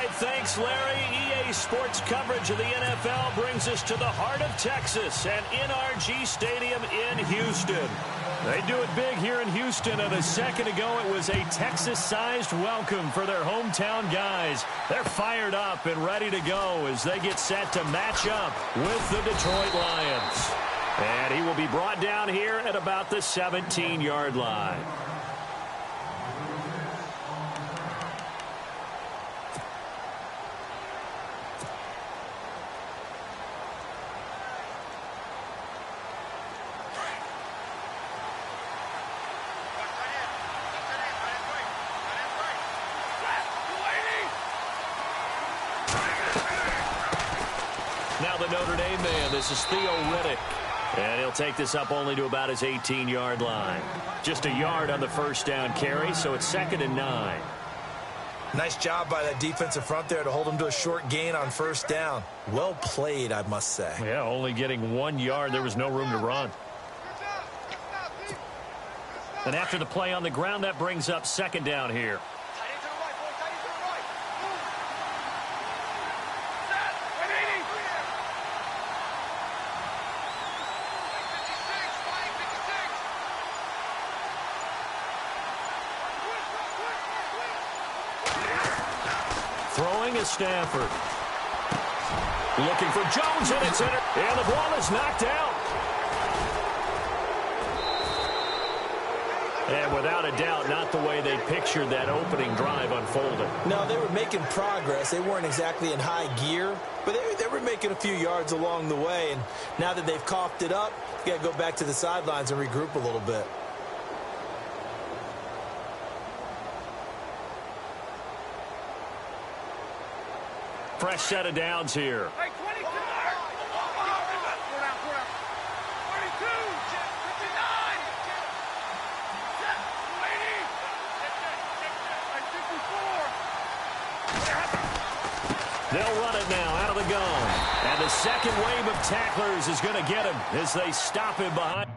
right, thanks, Larry. EA Sports coverage of the NFL brings us to the heart of Texas and NRG Stadium in Houston. They do it big here in Houston, and a second ago it was a Texas-sized welcome for their hometown guys. They're fired up and ready to go as they get set to match up with the Detroit Lions. And he will be brought down here at about the 17-yard line. Now the Notre Dame man, this is Theo Riddick. And he'll take this up only to about his 18-yard line. Just a yard on the first down carry, so it's 2nd and 9. Nice job by that defensive front there to hold him to a short gain on first down. Well played, I must say. Yeah, only getting 1 yard. There was no room to run. And after the play on the ground, that brings up 2nd down here. Throwing is Stafford. Looking for Jones, and it's entered. And the ball is knocked out. And without a doubt, not the way they pictured that opening drive unfolding. No, they were making progress. They weren't exactly in high gear, but they were making a few yards along the way. And now that they've coughed it up, you got to go back to the sidelines and regroup a little bit. Fresh set of downs here. Hey, 22. 42. 59. They'll run it now out of the gun. And the second wave of tacklers is going to get him as they stop him behind.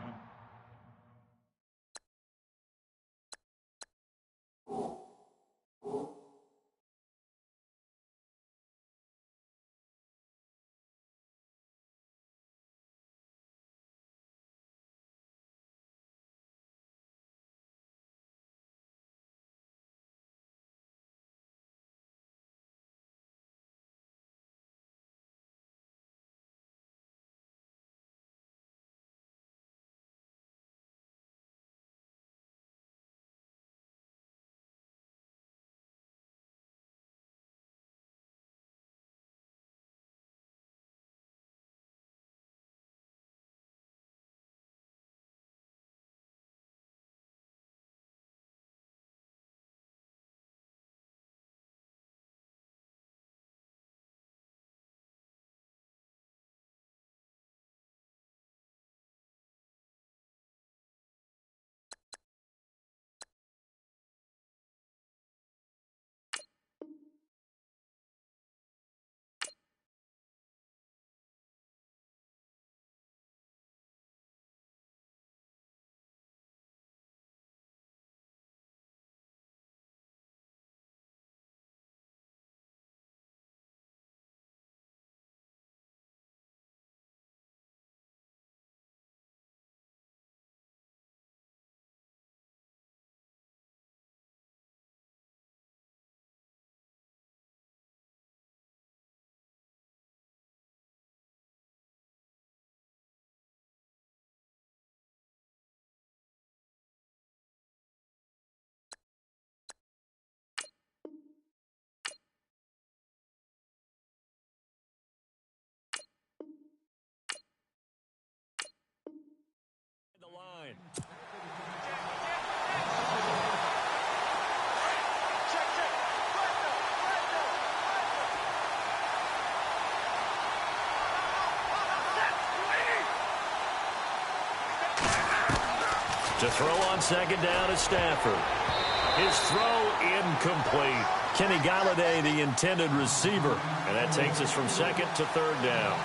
The line. To throw on second down is Stafford. His throw incomplete. Kenny Galladay, the intended receiver. And that takes us from 2nd to 3rd down.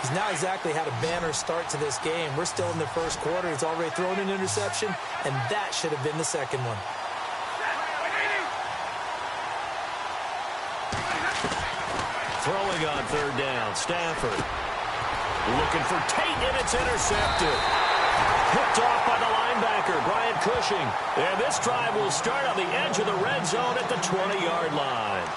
He's not exactly had a banner start to this game. We're still in the first quarter. He's already thrown an interception, and that should have been the second one. Throwing on third down, Stafford. Looking for Tate, and it's intercepted. Picked off by the linebacker, Brian Cushing. And this drive will start on the edge of the red zone at the 20-yard line.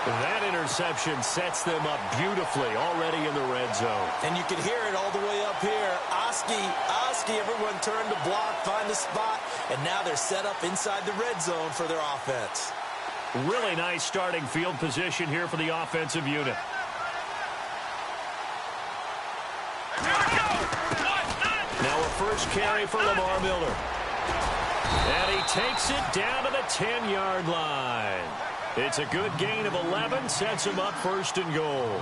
That interception sets them up beautifully already in the red zone. And you can hear it all the way up here. Oski, everyone turned to block, find a spot, and now they're set up inside the red zone for their offense. Really nice starting field position here for the offensive unit. Now a first carry for Lamar Miller. And he takes it down to the 10-yard line. It's a good gain of 11, sets him up first and goal.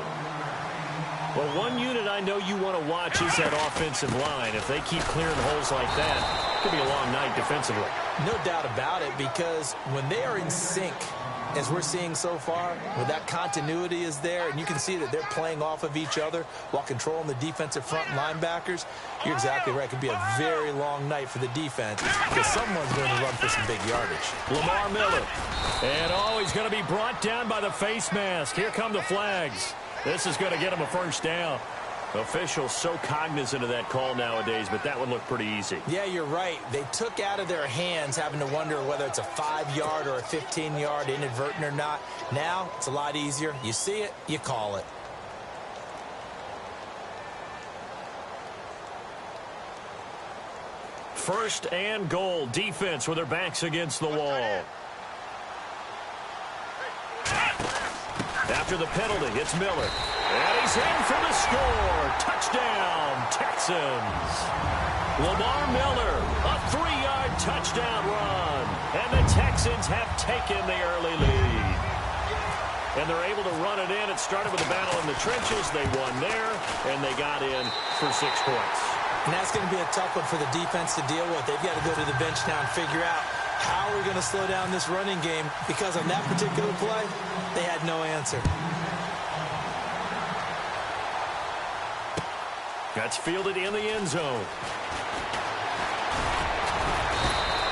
Well, one unit I know you want to watch is that offensive line. If they keep clearing holes like that, it could be a long night defensively. No doubt about it, because when they are in sync, as we're seeing so far, where that continuity is there, and you can see that they're playing off of each other while controlling the defensive front linebackers, you're exactly right. It could be a very long night for the defense because someone's going to run for some big yardage. Lamar Miller. And he's going to be brought down by the face mask. Here come the flags. This is going to get him a first down. Officials so cognizant of that call nowadays, but that would look pretty easy. Yeah, you're right. They took out of their hands having to wonder whether it's a 5-yard or a 15-yard inadvertent or not. Now, it's a lot easier. You see it, you call it. First and goal, defense with their backs against the wall. After the penalty, it's Miller. And he's in for the score. Touchdown, Texans. Lamar Miller, a 3-yard touchdown run. And the Texans have taken the early lead. And they're able to run it in. It started with a battle in the trenches. They won there, and they got in for 6 points. And that's going to be a tough one for the defense to deal with. They've got to go to the bench now and figure out how we're going to slow down this running game, because on that particular play, they had no answer. That's fielded in the end zone.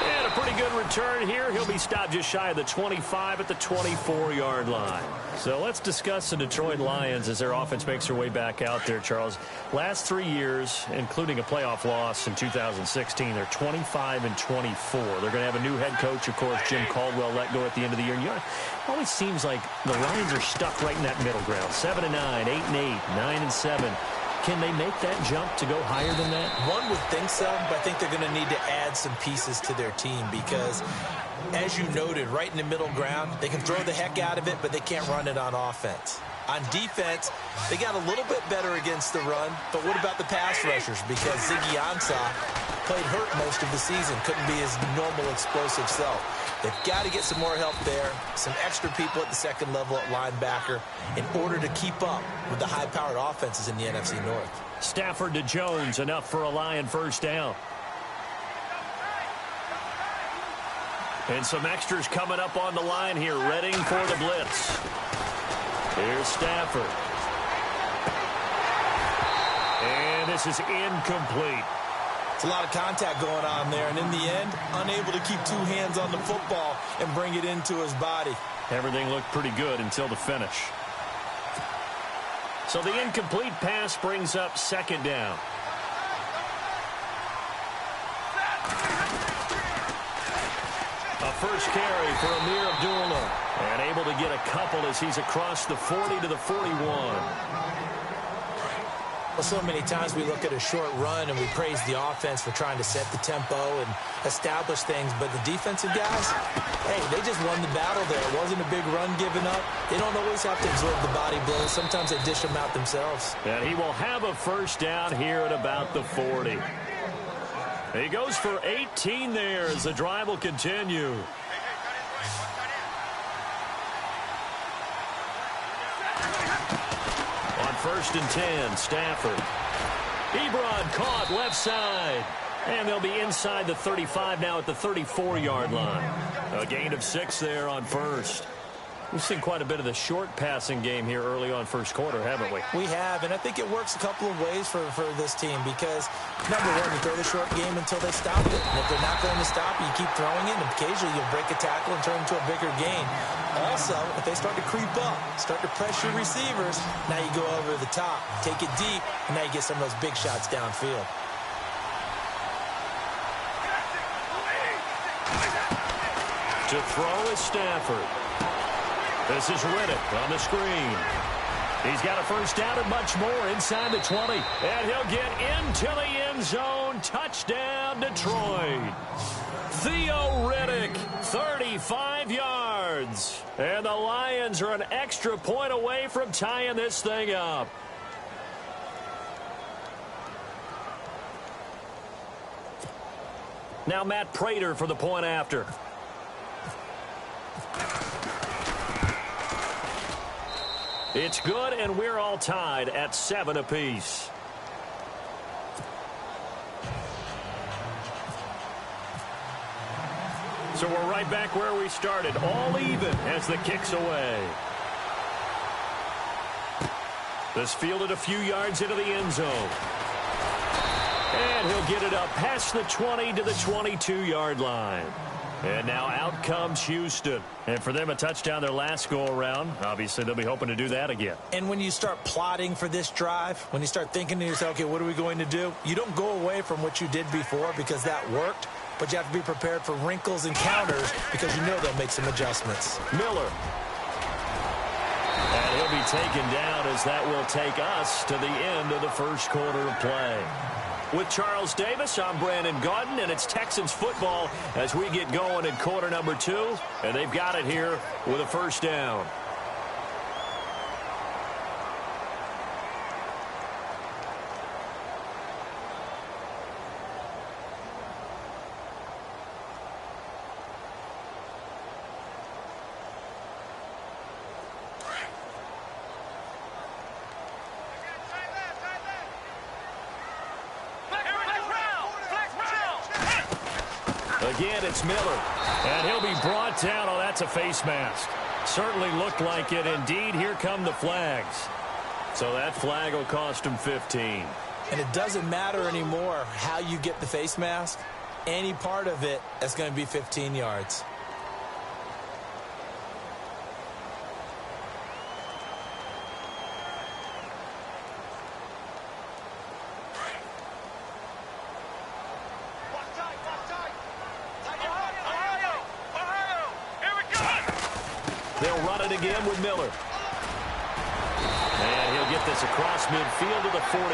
And a pretty good return here. He'll be stopped just shy of the 25 at the 24-yard line. So let's discuss the Detroit Lions as their offense makes their way back out there, Charles. Last 3 years, including a playoff loss in 2016, they're 25-24. They're going to have a new head coach, of course, Jim Caldwell, let go at the end of the year. And it always seems like the Lions are stuck right in that middle ground. 7-9, 8-8, 9-7. Can they make that jump to go higher than that? One would think so, but I think they're going to need to add some pieces to their team because, as you noted, right in the middle ground, they can throw the heck out of it, but they can't run it on offense. On defense, they got a little bit better against the run, but what about the pass rushers? Because Ziggy Ansah played hurt most of the season, couldn't be his normal explosive self. They've got to get some more help there, some extra people at the second level at linebacker in order to keep up with the high-powered offenses in the NFC North. Stafford to Jones, enough for a Lion first down. And some extras coming up on the line here, readying for the blitz. Here's Stafford. And this is incomplete. It's a lot of contact going on there, and in the end, unable to keep 2 hands on the football and bring it into his body. Everything looked pretty good until the finish. So the incomplete pass brings up second down. A first carry for Amir Abdullah. And able to get a couple as he's across the 40 to the 41. Well, so many times we look at a short run and we praise the offense for trying to set the tempo and establish things. But the defensive guys, hey, they just won the battle there. It wasn't a big run given up. They don't always have to absorb the body blows. Sometimes they dish them out themselves. And he will have a first down here at about the 40. He goes for 18 there as the drive will continue. On 1st and 10, Stafford. Ebron caught left side. And they'll be inside the 35 now at the 34-yard line. A gain of 6 there on first. We've seen quite a bit of the short passing game here early on first quarter, haven't we? We have, and I think it works a couple of ways for this team because, number one, you throw the short game until they stop it. And if they're not going to stop, you keep throwing it, and occasionally you'll break a tackle and turn it into a bigger gain. also, if they start to creep up, start to pressure receivers, now you go over the top, take it deep, and now you get some of those big shots downfield. To throw is Stafford. This is Riddick on the screen. He's got a first down and much more inside the 20. And he'll get into the end zone. Touchdown, Detroit. Theo Riddick, 35 yards. And the Lions are an extra point away from tying this thing up. Now Matt Prater for the point after. It's good, and we're all tied at 7 apiece. So we're right back where we started, all even as the kick's away. This fielded a few yards into the end zone. And he'll get it up past the 20 to the 22-yard line. And now out comes Houston. And for them, a touchdown their last go-around. Obviously, they'll be hoping to do that again. And when you start plotting for this drive, when you start thinking to yourself, okay, what are we going to do? You don't go away from what you did before because that worked. But you have to be prepared for wrinkles and counters because you know they'll make some adjustments. Miller. And he'll be taken down as that will take us to the end of the first quarter of play. With Charles Davis, I'm Brandon Gaudin, and it's Texans football as we get going in quarter number 2. And they've got it here with a first down. Again, it's Miller. And he'll be brought down. Oh, that's a face mask. Certainly looked like it. Indeed, here come the flags. So that flag will cost him 15. And it doesn't matter anymore how you get the face mask. Any part of it is going to be 15 yards. They'll run it again with Miller. And he'll get this across midfield to the 48.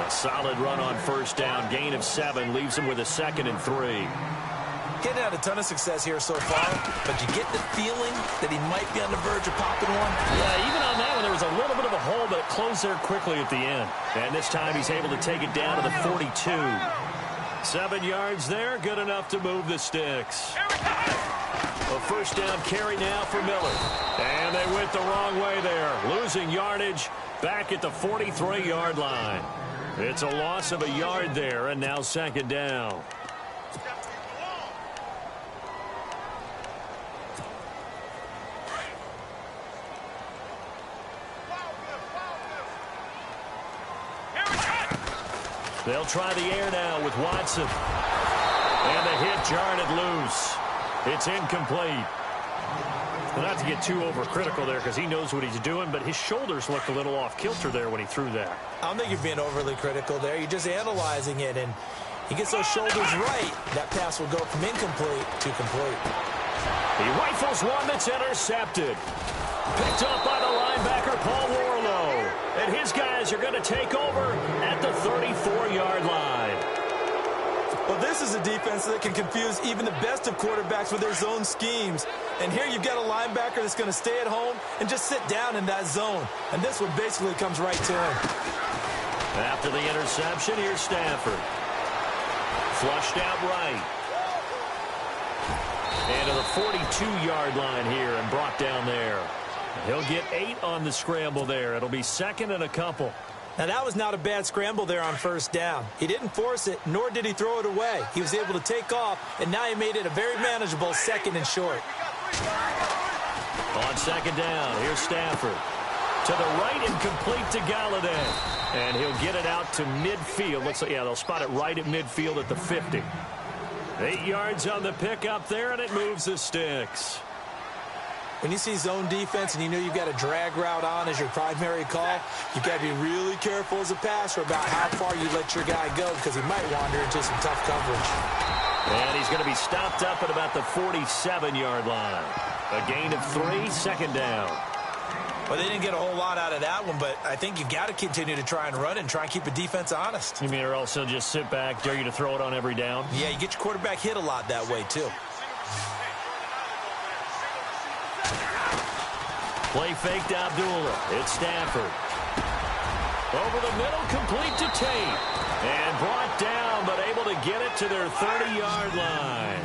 A solid run on first down. Gain of 7 leaves him with a 2nd and 3. Getting out a ton of success here so far, but you get the feeling that he might be on the verge of popping one. Yeah, even on that one, there was a little bit of a hole, but it closed there quickly at the end. And this time he's able to take it down to the 42. 7 yards there, good enough to move the sticks. A first down carry now for Miller. And they went the wrong way there. Losing yardage back at the 43-yard line. It's a loss of a yard there, and now 2nd down. They'll try the air now with Watson. And the hit jarred it loose. It's incomplete. Well, not to get too overcritical there because he knows what he's doing, but his shoulders looked a little off kilter there when he threw that. I don't think you're being overly critical there. You're just analyzing it, and he gets those shoulders right. That pass will go from incomplete to complete. He rifles one that's intercepted. Picked up by the linebacker, Paul Warlow. And his guys are going to take over at the 34-yard line. Well, this is a defense that can confuse even the best of quarterbacks with their zone schemes. And here you've got a linebacker that's going to stay at home and just sit down in that zone. And this one basically comes right to him. After the interception, here's Stafford. Flushed out right. And to the 42-yard line here and brought down there. He'll get 8 on the scramble there. It'll be 2nd and a couple. Now, that was not a bad scramble there on first down. He didn't force it, nor did he throw it away. He was able to take off, and now he made it a very manageable 2nd and short. On 2nd down, here's Stafford. To the right and complete to Galladay. And he'll get it out to midfield. Looks like, yeah, they'll spot it right at midfield at the 50. 8 yards on the pickup there, and it moves the sticks. When you see zone defense and you know you've got a drag route on as your primary call, you've got to be really careful as a passer about how far you let your guy go because he might wander into some tough coverage. And he's going to be stopped up at about the 47-yard line. A gain of 3, second down. Well, they didn't get a whole lot out of that one, but I think you've got to continue to try and run and try and keep the defense honest. You mean or also just sit back, dare you to throw it on every down? Yeah, you get your quarterback hit a lot that way, too. Play fake to Abdullah. It's Stafford. Over the middle, complete to Tate. And brought down, but able to get it to their 30-yard line.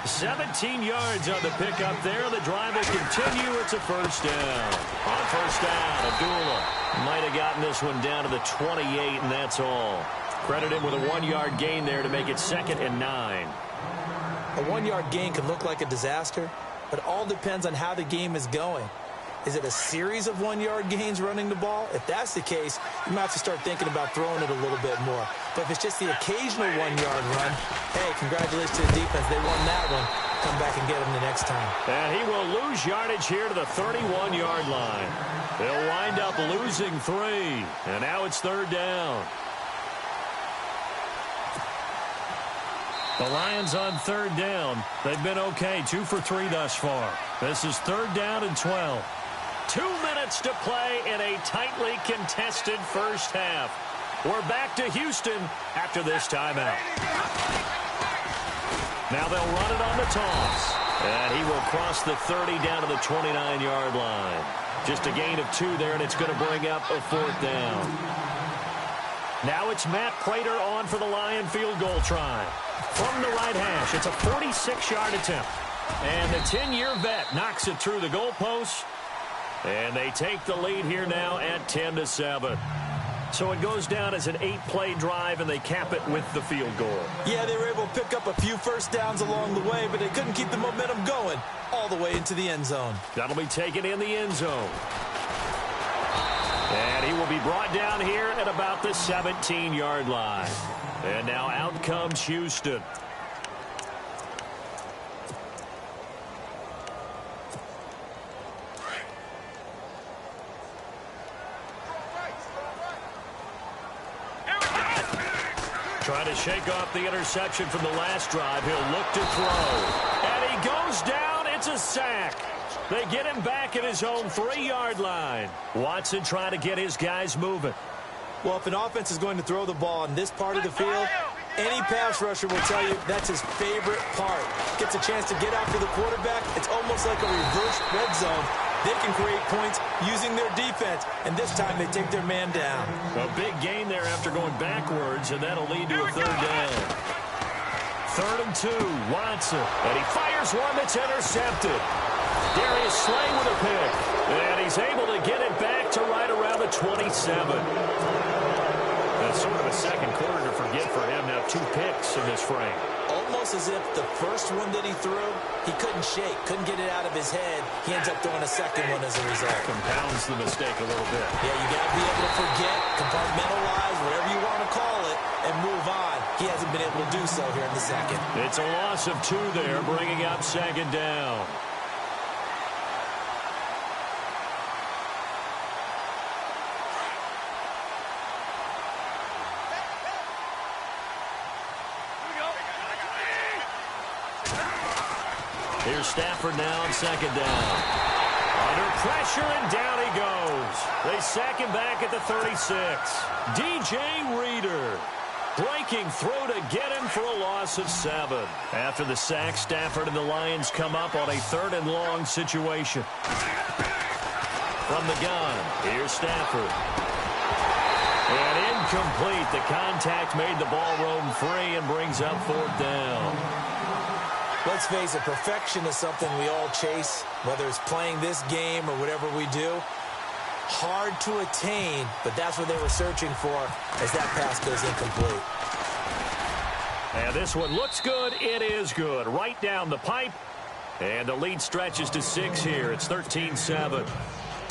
17 yards on the pickup there. The drive will continue. It's a first down. On first down, Abdullah might have gotten this one down to the 28, and that's all. Credit him with a 1-yard gain there to make it 2nd and 9. A 1-yard gain can look like a disaster, but it all depends on how the game is going. Is it a series of 1-yard gains running the ball? If that's the case, you might have to start thinking about throwing it a little bit more. But if it's just the occasional 1-yard run, hey, congratulations to the defense. They won that one. Come back and get them the next time. And he will lose yardage here to the 31-yard line. They'll wind up losing 3. And now it's 3rd down. The Lions on 3rd down. They've been okay, 2 for 3 thus far. This is 3rd down and 12. 2 minutes to play in a tightly contested first half. We're back to Houston after this timeout. Now they'll run it on the toss. And he will cross the 30 down to the 29-yard line. Just a gain of 2 there, and it's going to bring up a 4th down. Now it's Matt Prater on for the Lion field goal try. From the right hash, it's a 46-yard attempt. And the 10-year vet knocks it through the goalpost. And they take the lead here now at 10-7. So it goes down as an 8-play drive, and they cap it with the field goal. Yeah, they were able to pick up a few first downs along the way, but they couldn't keep the momentum going all the way into the end zone. That'll be taken in the end zone. And he will be brought down here at about the 17-yard line. And now out comes Houston. Trying to shake off the interception from the last drive. He'll look to throw. And he goes down. It's a sack. They get him back at his own 3-yard line. Watson trying to get his guys moving. Well, if an offense is going to throw the ball in this part of the field, any pass rusher will tell you that's his favorite part. Gets a chance to get after the quarterback. It's almost like a reverse red zone. They can create points using their defense, and this time they take their man down. A big gain there after going backwards, and that'll lead to a 3rd down. 3rd and 2, Watson. And he fires one that's intercepted. Darius Slay with a pick. And he's able to get it back to right around the 27. That's sort of a second quarter to forget for him. Now 2 picks in this frame. Almost as if the first one that he threw, he couldn't shake, couldn't get it out of his head. He ends up throwing a second one as a result. Compounds the mistake a little bit. Yeah, you got to be able to forget, compartmentalize, whatever you want to call it, and move on. He hasn't been able to do so here in the second. It's a loss of 2 there, bringing up 2nd down. Here's Stafford now on 2nd down. Under pressure, and down he goes. They sack him back at the 36. DJ Reader breaking through to get him for a loss of 7. After the sack, Stafford and the Lions come up on a 3rd and long situation. From the gun, here's Stafford. And incomplete. The contact made the ball roam free and brings up 4th down. Let's face it, perfection is something we all chase, whether it's playing this game or whatever we do. Hard to attain, but that's what they were searching for as that pass goes incomplete. And this one looks good. It is good. Right down the pipe. And the lead stretches to 6 here. It's 13-7.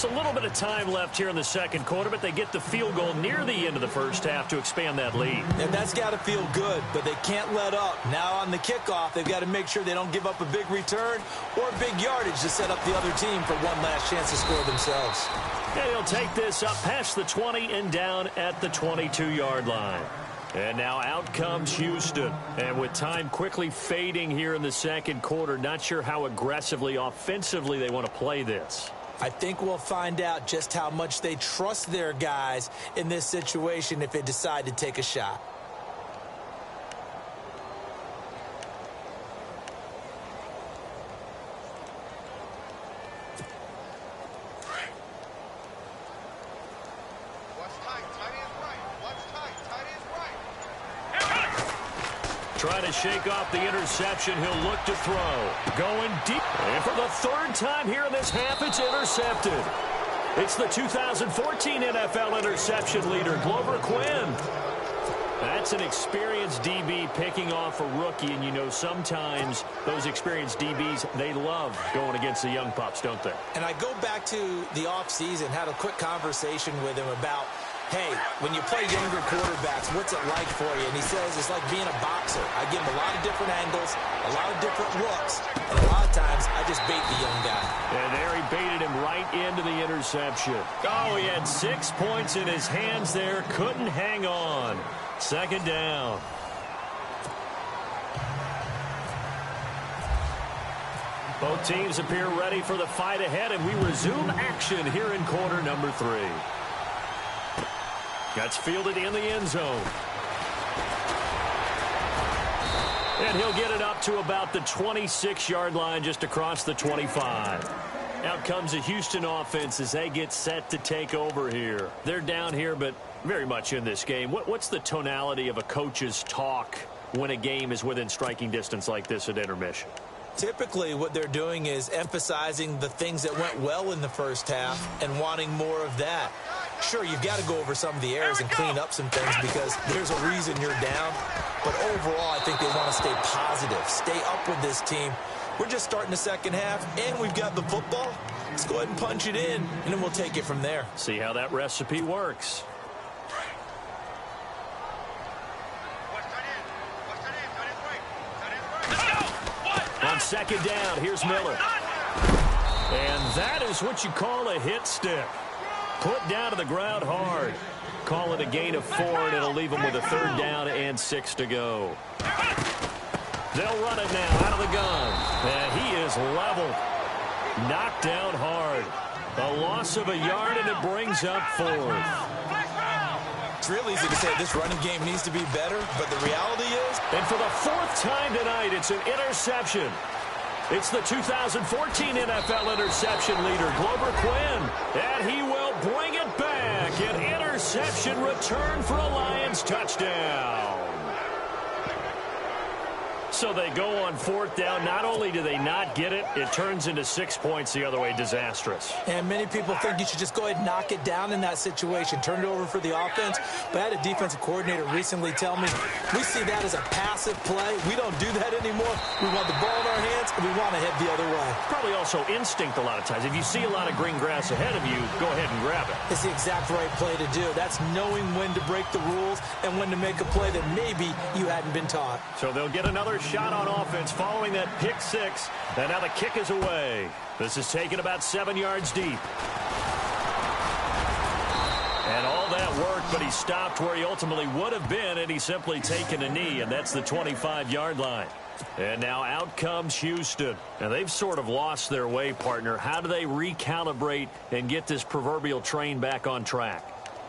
It's a little bit of time left here in the second quarter, but they get the field goal near the end of the first half to expand that lead. And that's got to feel good, but they can't let up. Now on the kickoff, they've got to make sure they don't give up a big return or big yardage to set up the other team for one last chance to score themselves. And he'll take this up past the 20 and down at the 22-yard line. And now out comes Houston. And with time quickly fading here in the second quarter, not sure how aggressively, offensively they want to play this. I think we'll find out just how much they trust their guys in this situation if they decide to take a shot. Try to shake off the interception. He'll look to throw. Going deep. And for the third time here in this half, it's intercepted. It's the 2014 NFL interception leader, Glover Quinn. That's an experienced DB picking off a rookie, and you know sometimes those experienced DBs, they love going against the young pups, don't they? And I go back to the offseason, had a quick conversation with him about, hey, when you play younger quarterbacks, what's it like for you? And he says it's like being a boxer. I give him a lot of different angles, a lot of different looks, and a lot of times I just bait the young guy. And there he baited him right into the interception. Oh, he had 6 points in his hands there, couldn't hang on. Second down. Both teams appear ready for the fight ahead, and we resume action here in quarter number 3. Gets fielded in the end zone. And he'll get it up to about the 26-yard line, just across the 25. Out comes the Houston offense as they get set to take over here. They're down here, but very much in this game. What's the tonality of a coach's talk when a game is within striking distance like this at intermission? Typically, what they're doing is emphasizing the things that went well in the first half and wanting more of that. Sure, you've got to go over some of the errors and clean up some things because there's a reason you're down. But overall, I think they want to stay positive, stay up with this team. We're just starting the second half, and we've got the football. Let's go ahead and punch it in, and then we'll take it from there. See how that recipe works. On second down, here's Miller. And that is what you call a hit stick. Put down to the ground hard. Call it a gain of 4, and it'll leave them with a third down and 6 to go. They'll run it now out of the gun. And he is leveled. Knocked down hard. A loss of a yard, and it brings up 4th. It's real easy to say this running game needs to be better, but the reality is... And for the 4th time tonight, it's an interception. It's the 2014 NFL interception leader, Glover Quinn. And he will bring it back. An interception return for a Lions touchdown. So they go on 4th down. Not only do they not get it, it turns into 6 points the other way. Disastrous. And many people think you should just go ahead and knock it down in that situation. Turn it over for the offense. But I had a defensive coordinator recently tell me, we see that as a passive play. We don't do that anymore. We want the ball in our hands, and we want to head the other way. Probably also instinct a lot of times. If you see a lot of green grass ahead of you, go ahead and grab it. It's the exact right play to do. That's knowing when to break the rules and when to make a play that maybe you hadn't been taught. So they'll get another shot on offense following that pick 6. And now the kick is away. This is taken about 7 yards deep. And all that work, but he stopped where he ultimately would have been, and he's simply taken a knee, and that's the 25-yard line. And now out comes Houston. And they've sort of lost their way, partner. How do they recalibrate and get this proverbial train back on track?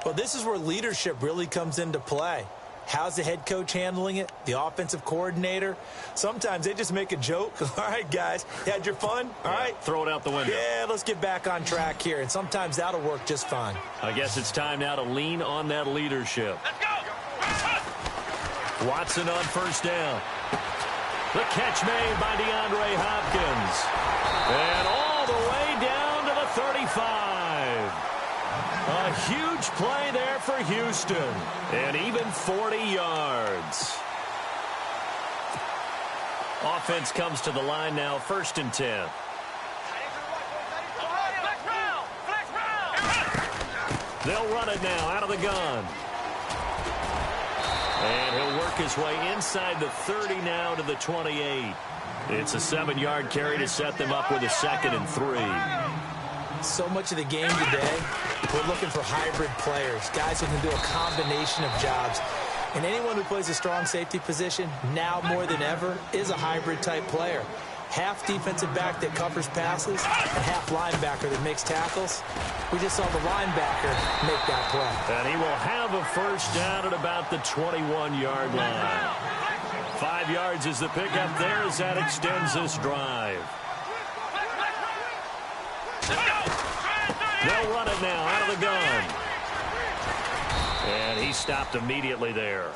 Well, this is where leadership really comes into play. How's the head coach handling it? The offensive coordinator? Sometimes they just make a joke. All right, guys, you had your fun? All right. Throw it out the window. Yeah, let's get back on track here. And sometimes that'll work just fine. I guess it's time now to lean on that leadership. Let's go! Watson on 1st down. The catch made by DeAndre Hopkins. And all the way down to the 35. A huge play there for Houston. And even 40 yards. Offense comes to the line now, 1st and 10. Flex route! Flex route! They'll run it now out of the gun. And he'll work his way inside the 30 now to the 28. It's a 7-yard carry to set them up with a 2nd and 3. So much of the game today, we're looking for hybrid players, guys who can do a combination of jobs. And anyone who plays a strong safety position, now more than ever, is a hybrid-type player. Half defensive back that covers passes and half linebacker that makes tackles. We just saw the linebacker make that play. And he will have a first down at about the 21-yard line. 5 yards is the pickup there as that extends this drive. They'll run it now out of the gun. And he stopped immediately there.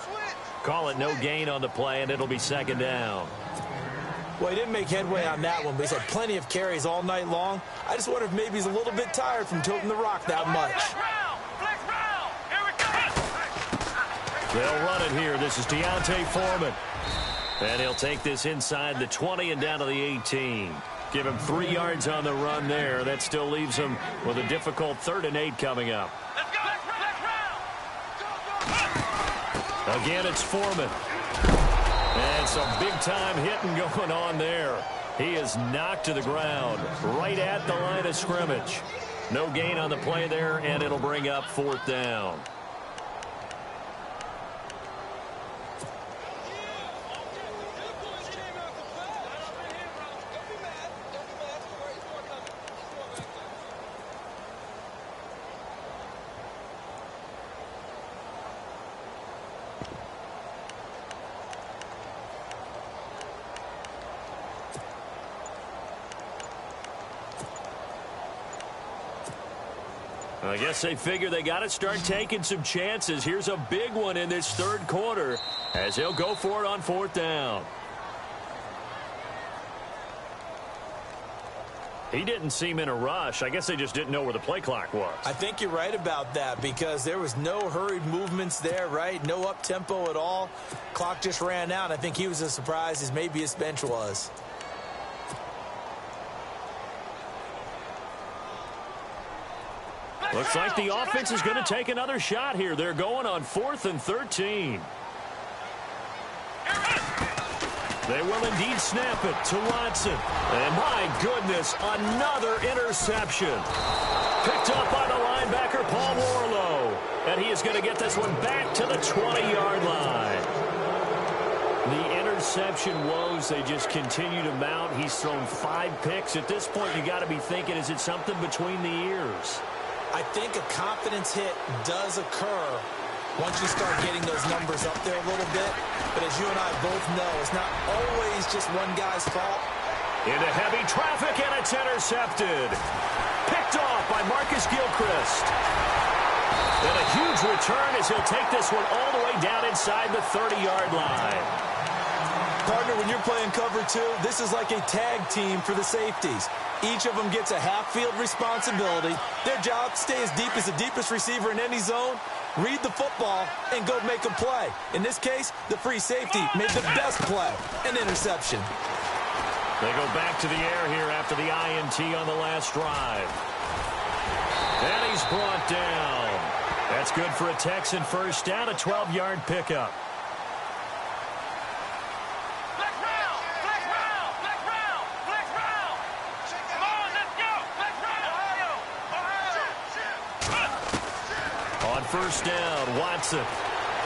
Call it no gain on the play, and it'll be 2nd down. Well, he didn't make headway on that one, but he's had plenty of carries all night long. I just wonder if maybe he's a little bit tired from toting the rock that much. They'll run it here. This is Deontay Foreman. And he'll take this inside the 20 and down to the 18. Give him 3 yards on the run there. That still leaves him with a difficult 3rd and 8 coming up. Again, it's Foreman. And some big-time hitting going on there. He is knocked to the ground right at the line of scrimmage. No gain on the play there, and it'll bring up 4th down. I guess they figure they got to start taking some chances. Here's a big one in this 3rd quarter as he'll go for it on 4th down. He didn't seem in a rush. I guess they just didn't know where the play clock was. I think you're right about that because there was no hurried movements there, right? No up-tempo at all. Clock just ran out. I think he was as surprised as maybe his bench was. Looks like the offense is going to take another shot here. They're going on 4th and 13. They will indeed snap it to Watson. And my goodness, another interception. Picked up by the linebacker, Paul Warlow. And he is going to get this one back to the 20-yard line. The interception woes, they just continue to mount. He's thrown 5 picks. At this point, you got to be thinking, is it something between the ears? I think a confidence hit does occur once you start getting those numbers up there a little bit. But as you and I both know, it's not always just one guy's fault. Into heavy traffic, and it's intercepted. Picked off by Marcus Gilchrist. And a huge return as he'll take this one all the way down inside the 30-yard line. Partner, when you're playing cover 2, this is like a tag team for the safeties. Each of them gets a half-field responsibility. Their job, stay as deep as the deepest receiver in any zone, read the football, and go make a play. In this case, the free safety made the best play, an interception. They go back to the air here after the INT on the last drive. And he's brought down. That's good for a Texan first down, a 12-yard pickup. First down, Watson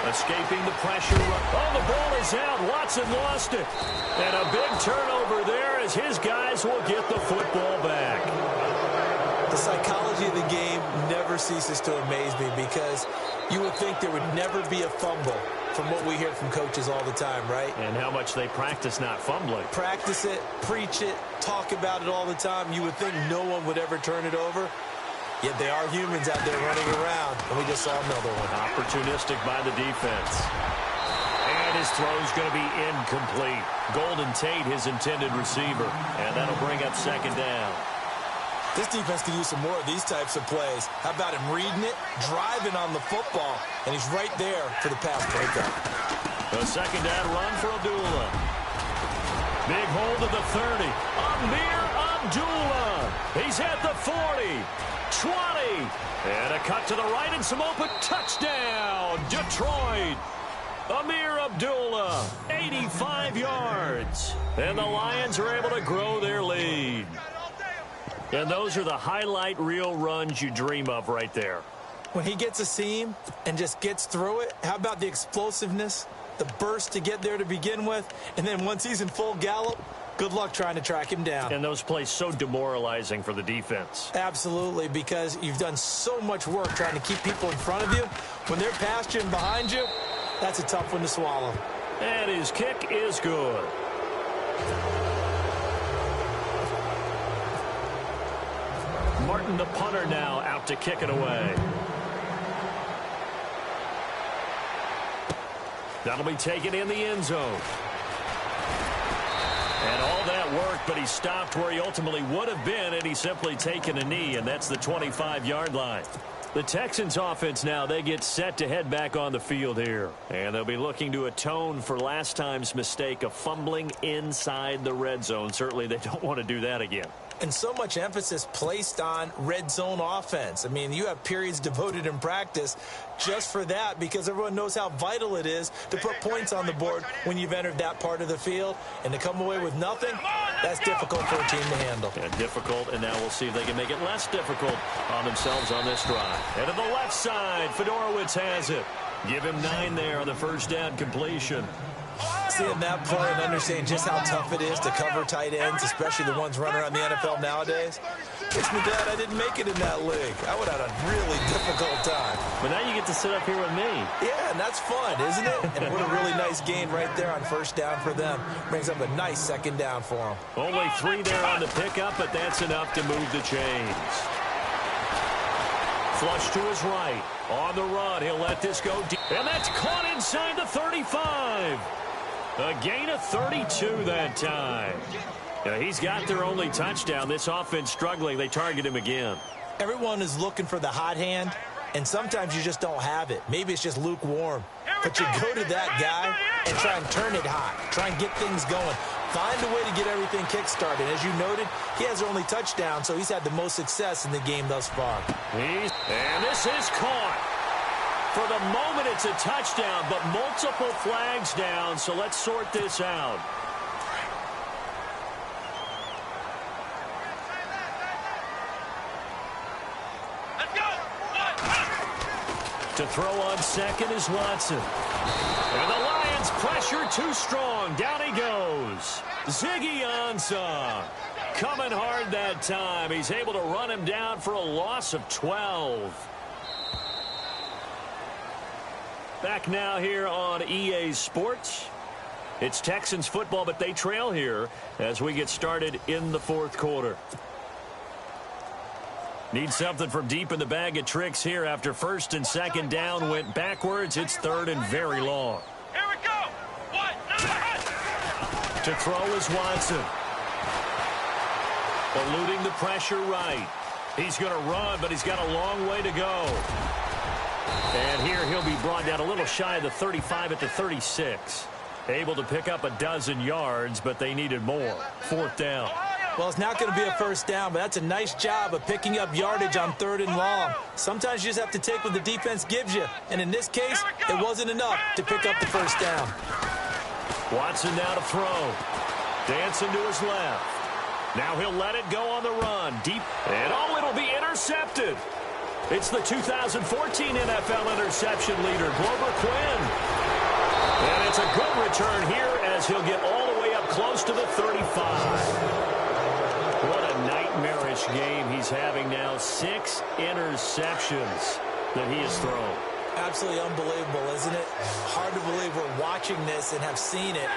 escaping the pressure. Oh, the ball is out. Watson lost it. And a big turnover there as his guys will get the football back. The psychology of the game never ceases to amaze me because you would think there would never be a fumble from what we hear from coaches all the time, right? And how much they practice not fumbling. Practice it, preach it, talk about it all the time. You would think no one would ever turn it over. Yet they are humans out there running around, and we just saw another one. Opportunistic by the defense. And his throw's going to be incomplete. Golden Tate, his intended receiver, and that'll bring up 2nd down. This defense could use some more of these types of plays. How about him reading it, driving on the football, and he's right there for the pass breakup. The 2nd down run for Abdullah. Big hold of the 30. Amir Abdullah. He's at the 40. 20, And a cut to the right and some open touchdown. Detroit. Amir Abdullah, 85 yards. And the Lions are able to grow their lead. And those are the highlight reel runs you dream of right there. When he gets a seam and just gets through it, how about the explosiveness, the burst to get there to begin with, and then once he's in full gallop, good luck trying to track him down. And those plays so demoralizing for the defense. Absolutely, because you've done so much work trying to keep people in front of you. When they're past you and behind you, that's a tough one to swallow. And his kick is good. Martin, the punter, now out to kick it away. That'll be taken in the end zone. And all that work, but he stopped where he ultimately would have been, and he's simply taken a knee, and that's the 25-yard line. The Texans offense now, they get set to head back on the field here. And they'll be looking to atone for last time's mistake of fumbling inside the red zone. Certainly they don't want to do that again. And so much emphasis placed on red zone offense. I mean, you have periods devoted in practice just for that because everyone knows how vital it is to put points on the board when you've entered that part of the field. And to come away with nothing, that's difficult for a team to handle. And difficult, and now we'll see if they can make it less difficult on themselves on this drive. And to the left side, Fedorowicz has it. Give him 9 there on the first down completion. Seeing that play and understanding just how tough it is to cover tight ends, especially the ones running around the NFL nowadays, makes me glad I didn't make it in that league. I would have had a really difficult time. But now you get to sit up here with me. Yeah, and that's fun, isn't it? And what a really nice gain right there on first down for them. Brings up a nice second down for them. Only 3 there on the pickup, but that's enough to move the chains. Flush to his right. On the run, he'll let this go deep. And that's caught inside the 35. A gain of 32 that time. Yeah, he's got their only touchdown. This offense struggling. They target him again. Everyone is looking for the hot hand, and sometimes you just don't have it. Maybe it's just lukewarm. But you go to that guy and try and turn it hot. Try and get things going. Find a way to get everything kick-started. As you noted, he has their only touchdown, so he's had the most success in the game thus far. And this is caught. For the moment, it's a touchdown, but multiple flags down, so let's sort this out. Let's go. To throw on second is Watson. And the Lions pressure too strong. Down he goes. Ziggy Ansah coming hard that time. He's able to run him down for a loss of 12. Back now here on EA Sports. It's Texans football, but they trail here as we get started in the fourth quarter. Need something from deep in the bag of tricks here after first and second down went backwards. It's third and very long. Here we go. To throw is Watson. Eluding the pressure right. He's going to run, but he's got a long way to go. And here he'll be brought down a little shy of the 35 at the 36. Able to pick up a dozen yards, but they needed more. Fourth down. Well, it's not going to be a first down, but that's a nice job of picking up yardage on third and long. Sometimes you just have to take what the defense gives you. And in this case, it wasn't enough to pick up the first down. Watson now to throw. Dancing to his left. Now he'll let it go on the run. Deep. And oh, it'll be intercepted. It's the 2014 NFL interception leader, Glover Quinn. And it's a good return here as he'll get all the way up close to the 35. What a nightmarish game he's having now. 6 interceptions that he has thrown. Absolutely unbelievable, isn't it? Hard to believe we're watching this and have seen it,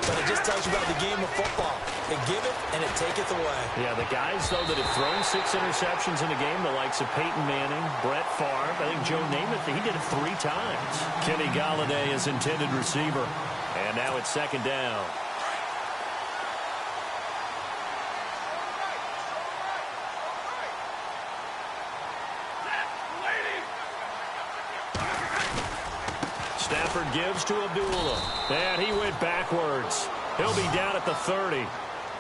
but it just tells you about the game of football. They give it and it taketh away. Yeah, the guys, though, that have thrown 6 interceptions in a game, the likes of Peyton Manning, Brett Favre, I think Joe Namath, he did it 3 times. Kenny Golladay is intended receiver. And now it's second down. Stafford gives to Abdullah. And he went backwards. He'll be down at the 30.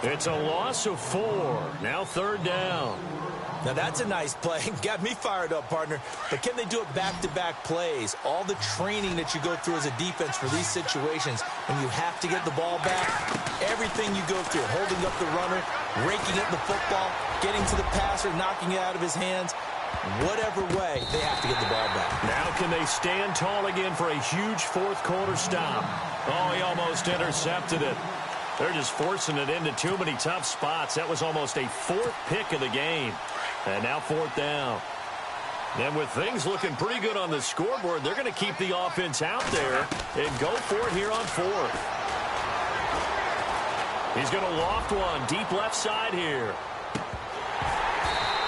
It's a loss of 4. Now 3rd down. Now, that's a nice play. Got me fired up, partner. But can they do it back-to-back plays? All the training that you go through as a defense for these situations, when you have to get the ball back, everything you go through, holding up the runner, raking up the football, getting to the passer, knocking it out of his hands, whatever way, they have to get the ball back. Now can they stand tall again for a huge 4th quarter stop? Oh, he almost intercepted it. They're just forcing it into too many tough spots. That was almost a 4th pick of the game. And now 4th down. And with things looking pretty good on the scoreboard, they're going to keep the offense out there and go for it here on 4th. He's going to loft one deep left side here.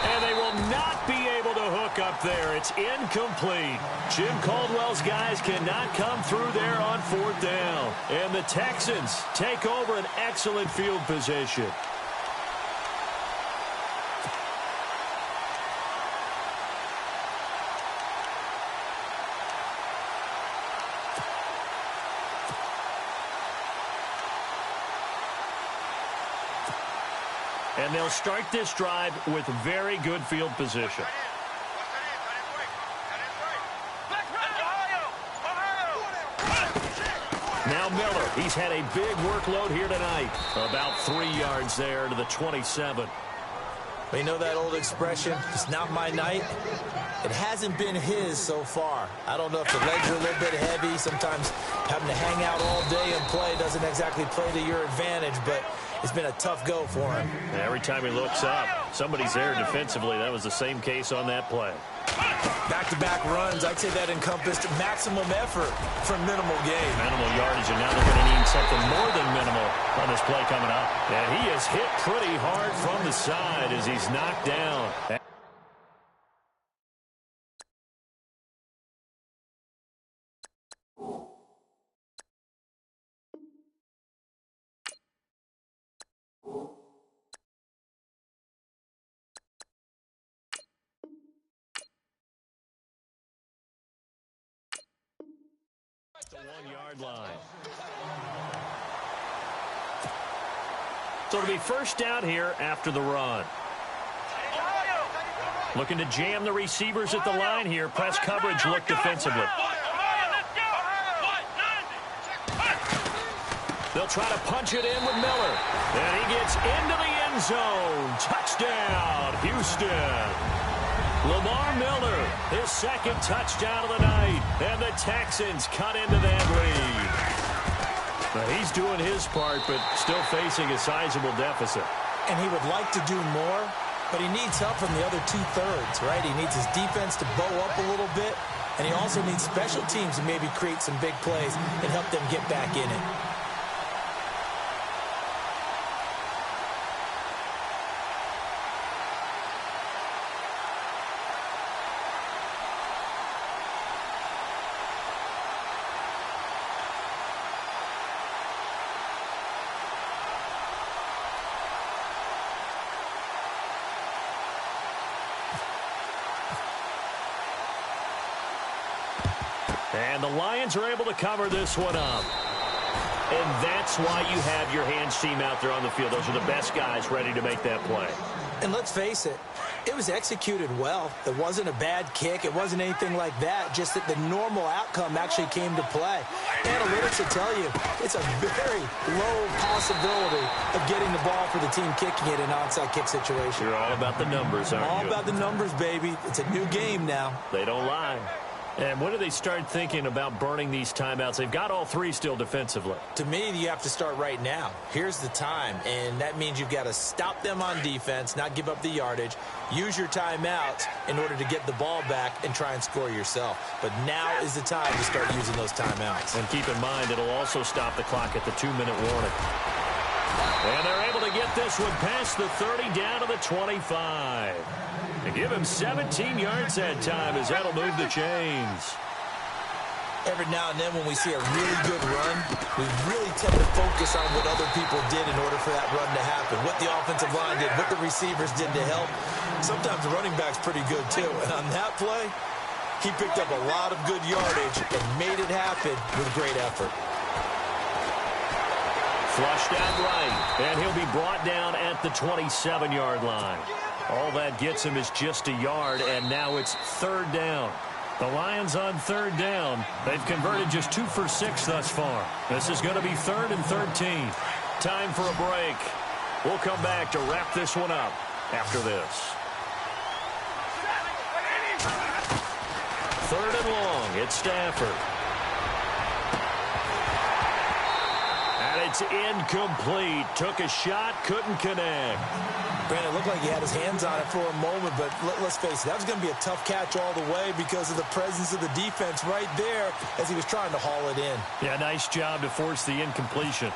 And they will not be able to hook up there. It's incomplete. Jim Caldwell's guys cannot come through there on 4th down. And the Texans take over an excellent field position. And they'll start this drive with very good field position. Now Miller, he's had a big workload here tonight. About 3 yards there to the 27. You know that old expression, it's not my night? It hasn't been his so far. I don't know if the legs are a little bit heavy. Sometimes having to hang out all day and play doesn't exactly play to your advantage, but it's been a tough go for him. Every time he looks up, somebody's there defensively. That was the same case on that play. Back-to-back runs, I'd say that encompassed maximum effort for minimal gain. Minimal yardage, and now they're going to need something more than minimal on this play coming up. And he is hit pretty hard from the side as he's knocked down. The 1-yard line. So it'll be 1st down here after the run. Looking to jam the receivers at the line here. Press coverage look defensively. They'll try to punch it in with Miller. And he gets into the end zone. Touchdown, Houston. Lamar Miller, his 2nd touchdown of the night, and the Texans cut into that lead. But he's doing his part, but still facing a sizable deficit. And he would like to do more, but he needs help from the other 2/3, right? He needs his defense to bow up a little bit, and he also needs special teams to maybe create some big plays and help them get back in it. And the Lions are able to cover this one up. And that's why you have your hands team out there on the field. Those are the best guys ready to make that play. And let's face it, it was executed well. It wasn't a bad kick. It wasn't anything like that. Just that the normal outcome actually came to play. Analytics will tell you it's a very low possibility of getting the ball for the team kicking it in an onside kick situation. You're all about the numbers, aren't you? All about the numbers, baby. It's a new game now. They don't lie. And when do they start thinking about burning these timeouts? They've got all 3 still defensively. To me, you have to start right now. Here's the time, and that means you've got to stop them on defense, not give up the yardage, use your timeouts in order to get the ball back and try and score yourself. But now is the time to start using those timeouts. And keep in mind, it'll also stop the clock at the 2-minute warning. And they're able to get this one past the 30 down to the 25. And give him 17 yards that time as that'll move the chains. Every now and then when we see a really good run, we really tend to focus on what other people did in order for that run to happen, what the offensive line did, what the receivers did to help. Sometimes the running back's pretty good too. And on that play, he picked up a lot of good yardage and made it happen with great effort. Flushed out right, and he'll be brought down at the 27-yard line. All that gets him is just a yard, and now it's third down. The Lions on third down. They've converted just 2 for 6 thus far. This is going to be 3rd and 13. Time for a break. We'll come back to wrap this one up after this. 3rd and long. It's Stafford. And it's incomplete. Took a shot, couldn't connect. Brandon, it looked like he had his hands on it for a moment, but let's face it, that was going to be a tough catch all the way because of the presence of the defense right there as he was trying to haul it in. Yeah, nice job to force the incompletion.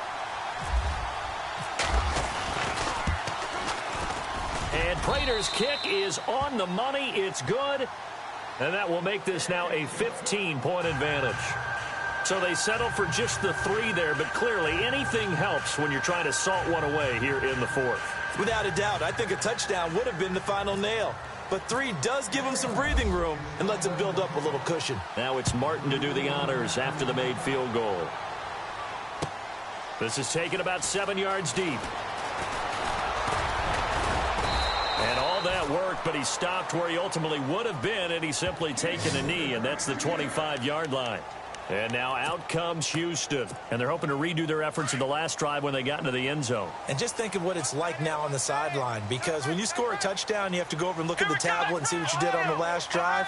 And Prater's kick is on the money. It's good. And that will make this now a 15-point advantage. So they settle for just the 3 there, but clearly anything helps when you're trying to salt one away here in the 4th. Without a doubt, I think a touchdown would have been the final nail. But 3 does give him some breathing room and lets him build up a little cushion. Now it's Martin to do the honors after the made field goal. This is taken about 7 yards deep. And all that worked, but he stopped where he ultimately would have been, and he's simply taken a knee, and that's the 25-yard line. And now out comes Houston. And they're hoping to redo their efforts in the last drive when they got into the end zone. And just think of what it's like now on the sideline, because when you score a touchdown, you have to go over and look at the tablet and see what you did on the last drive.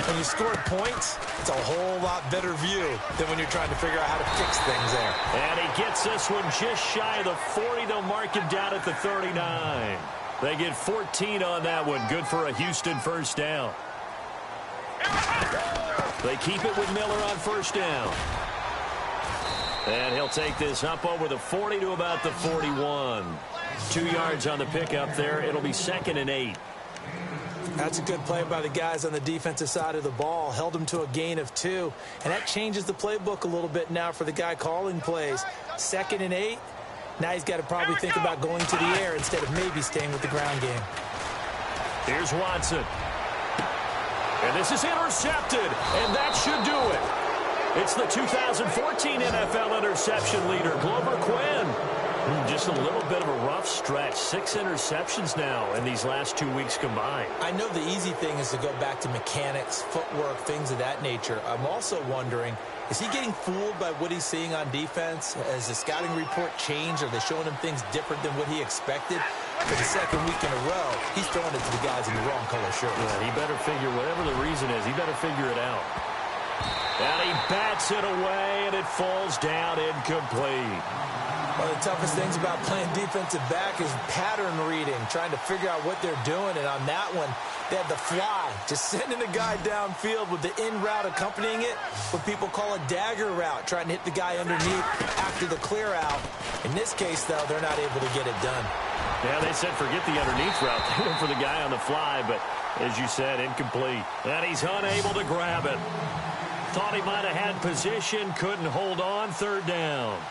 When you scored points, it's a whole lot better view than when you're trying to figure out how to fix things there. And he gets this one just shy of the 40. They'll mark him down at the 39. They get 14 on that one. Good for a Houston first down. They keep it with Miller on first down. And he'll take this up over the 40 to about the 41. 2 yards on the pickup there. It'll be 2nd and 8. That's a good play by the guys on the defensive side of the ball. Held them to a gain of 2. And that changes the playbook a little bit now for the guy calling plays. 2nd and 8. Now he's got to probably think about going to the air instead of maybe staying with the ground game. Here's Watson. And this is intercepted, and that should do it. It's the 2014 NFL interception leader, Glover Quinn. Just a little bit of a rough stretch. 6 interceptions now in these last 2 weeks combined. I know the easy thing is to go back to mechanics, footwork, things of that nature. I'm also wondering, is he getting fooled by what he's seeing on defense? Has the scouting report changed? Are they showing him things different than what he expected? For the 2nd week in a row, he's throwing it to the guys in the wrong color shirt. Yeah, he better figure, whatever the reason is, he better figure it out. And he bats it away, and it falls down incomplete. One of the toughest things about playing defensive back is pattern reading, trying to figure out what they're doing. And on that one, they had the fly, just sending a guy downfield with the in route accompanying it, what people call a dagger route, trying to hit the guy underneath after the clear out. In this case, though, they're not able to get it done. Yeah, they said forget the underneath route. They went for the guy on the fly, but as you said, incomplete. And he's unable to grab it. Thought he might have had position, couldn't hold on, 3rd down.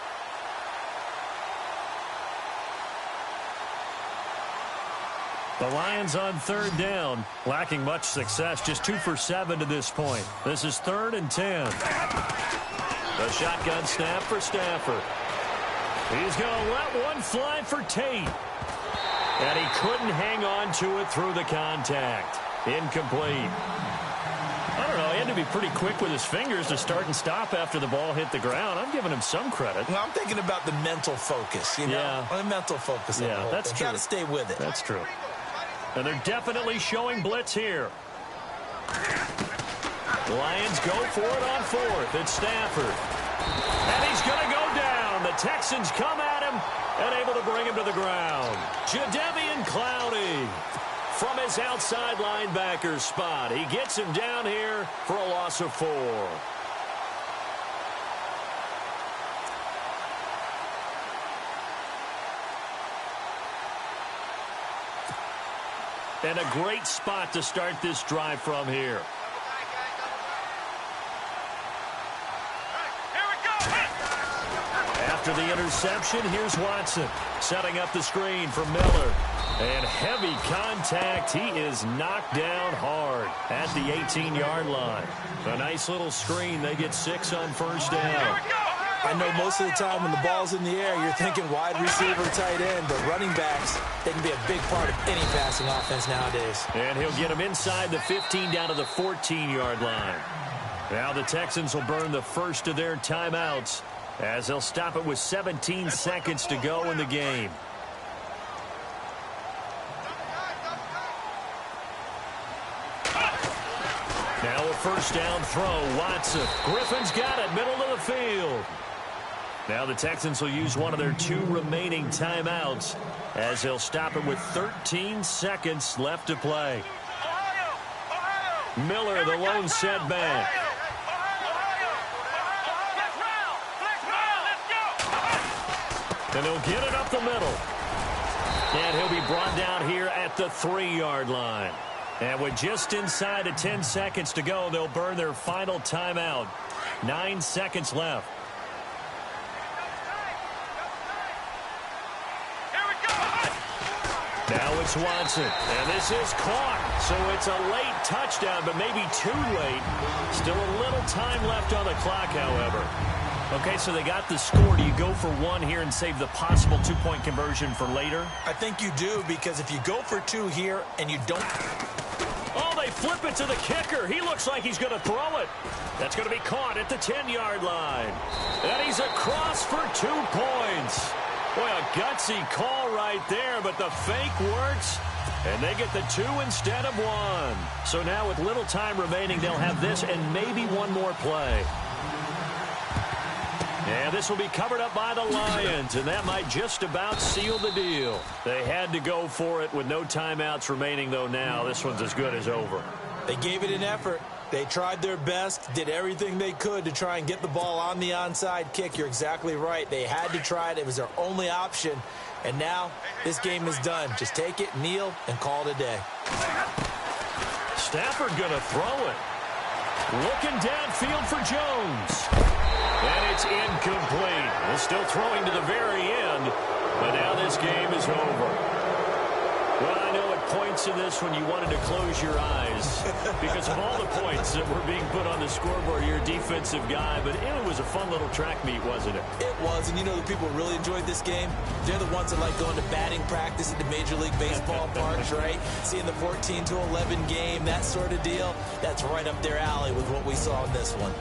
The Lions on 3rd down, lacking much success, just 2 for 7 to this point. This is 3rd and 10. The shotgun snap for Stafford. He's going to let one fly for Tate. And he couldn't hang on to it through the contact. Incomplete. I don't know, he had to be pretty quick with his fingers to start and stop after the ball hit the ground. I'm giving him some credit. Well, I'm thinking about the mental focus, you know? Yeah. The mental focus. Yeah, that's true. Got to stay with it. That's true. And they're definitely showing blitz here. Lions go for it on 4th. It's Stafford. And he's going to go down. The Texans come at him and able to bring him to the ground. Jadeveon Clowney from his outside linebacker spot. He gets him down here for a loss of 4. And a great spot to start this drive from here. After the interception, here's Watson setting up the screen for Miller. And heavy contact. He is knocked down hard at the 18-yard line. A nice little screen. They get 6 on first down. I know most of the time when the ball's in the air, you're thinking wide receiver, tight end, but running backs, they can be a big part of any passing offense nowadays. And he'll get him inside the 15 down to the 14-yard line. Now the Texans will burn the first of their timeouts as they'll stop it with 17 seconds to go in the game. Now a first down throw. Watson. Griffin's got it. Middle of the field. Now the Texans will use one of their 2 remaining timeouts as they'll stop it with 13 seconds left to play. Miller, the lone setback. And he'll get it up the middle. And he'll be brought down here at the 3-yard line. And with just inside of 10 seconds to go, they'll burn their final timeout. 9 seconds left. Now it's Watson, and this is caught. So it's a late touchdown, but maybe too late. Still a little time left on the clock, however. Okay, so they got the score. Do you go for 1 here and save the possible 2-point conversion for later? I think you do, because if you go for 2 here and you don't... Oh, they flip it to the kicker. He looks like he's going to throw it. That's going to be caught at the 10-yard line. And he's across for 2 points. Boy, a gutsy call right there, but the fake works, and they get the 2 instead of 1. So now with little time remaining, they'll have this and maybe one more play. And this will be covered up by the Lions, and that might just about seal the deal. They had to go for it with no timeouts remaining, though now. This one's as good as over. They gave it an effort. They tried their best, did everything they could to try and get the ball on the onside kick. You're exactly right. They had to try it. It was their only option. And now this game is done. Just take it, kneel, and call it a day. Stafford going to throw it. Looking downfield for Jones. And it's incomplete. They're still throwing to the very end, but now this game is over. Well, I know at points in this when you wanted to close your eyes because of all the points that were being put on the scoreboard. You're a defensive guy, but it was a fun little track meet, wasn't it? It was, and you know the people really enjoyed this game? They're the ones that like going to batting practice at the Major League Baseball parks, right? Seeing the 14-11 game, that sort of deal. That's right up their alley with what we saw in this one.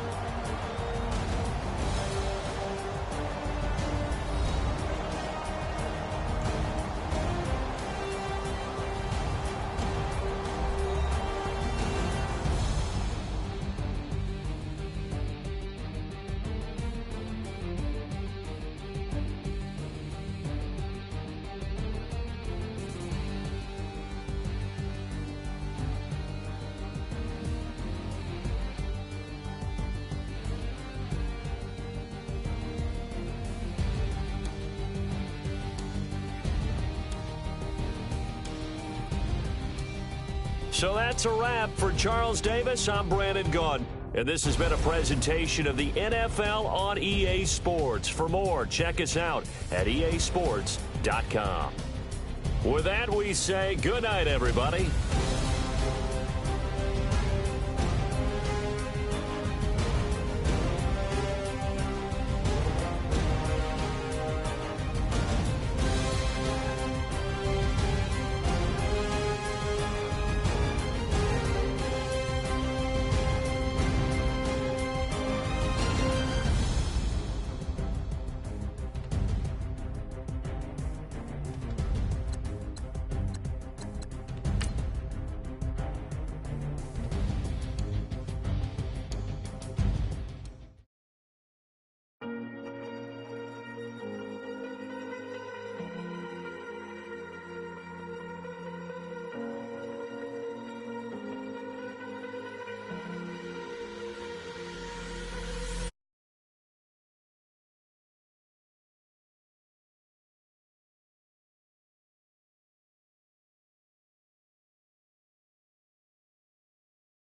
So that's a wrap for Charles Davis. I'm Brandon Gaudin, and this has been a presentation of the NFL on EA Sports. For more, check us out at easports.com. With that, we say good night, everybody.